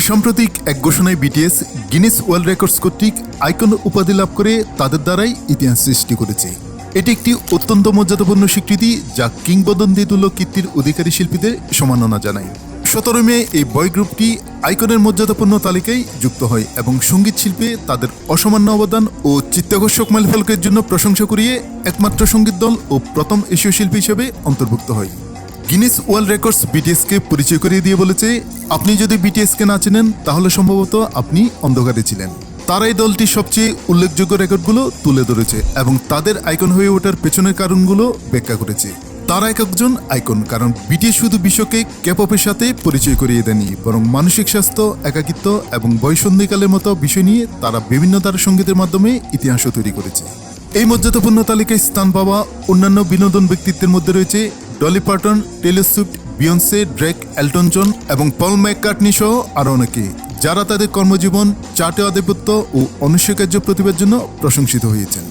সাম্প্রতিক এক ঘোষণায় বিটিএস গিনেস ওয়ার্ল্ড রেকর্ডস কর্তৃক আইকন উপাধি লাভ করে তাদের দ্বারাই ইতিহাস সৃষ্টি করেছে। এটি একটি অত্যন্ত মর্যাদাপূর্ণ স্বীকৃতি যা কিংবদন্তি তুল্য কীর্তির অধিকারী শিল্পীদের সম্মাননা জানায়। 17 মে এই বয় গ্রুপটি আইকনের মর্যাদাপূর্ণ তালিকায় যুক্ত হয় এবং সঙ্গীত শিল্পে তাদের অসামান্য অবদান ও চিত্তাকর্ষক মাইলফলকের জন্য প্রশংসা করিয়ে একমাত্র সঙ্গীত দল ও প্রথম এশীয় শিল্পী হিসেবে অন্তর্ভুক্ত হয়। গিনেস ওয়ার্ল্ড রেকর্ডস বিটিএসকে পরিচয় করিয়ে দিয়ে বলেছে, আপনি যদি বিটিএসকে না চেনেন তাহলে সম্ভবত আপনি অন্ধকারে ছিলেন। তারাই দলটির সবচেয়ে উল্লেখযোগ্য রেকর্ডগুলো তুলে ধরেছে এবং তাদের আইকন হয়ে ওঠার পেছনের কারণগুলো ব্যাখ্যা করেছে। তারা একজন আইকন কারণ বিটিএস শুধু বিশ্বকে কেপপের সাথে পরিচয় করিয়ে দেয়নি, বরং মানসিক স্বাস্থ্য, একাকিত্ব এবং বয়সন্ধিকালের মতো বিষয় নিয়ে তারা বিভিন্ন ধারা সঙ্গীতের মাধ্যমে ইতিহাসও তৈরি করেছে। এই মর্যাদাপূর্ণ তালিকায় স্থান পাওয়া অন্যান্য বিনোদন ব্যক্তিত্বের মধ্যে রয়েছে Dolly Parton, Taylor Swift, Beyonce, Drake, Elton John এবং পল ম্যাককার্টনি সহ আরও অনেকে, যারা তাদের কর্মজীবন, চার্টে আধিপত্য ও অনস্বীকার্য প্রতিভার জন্য প্রশংসিত হয়েছেন।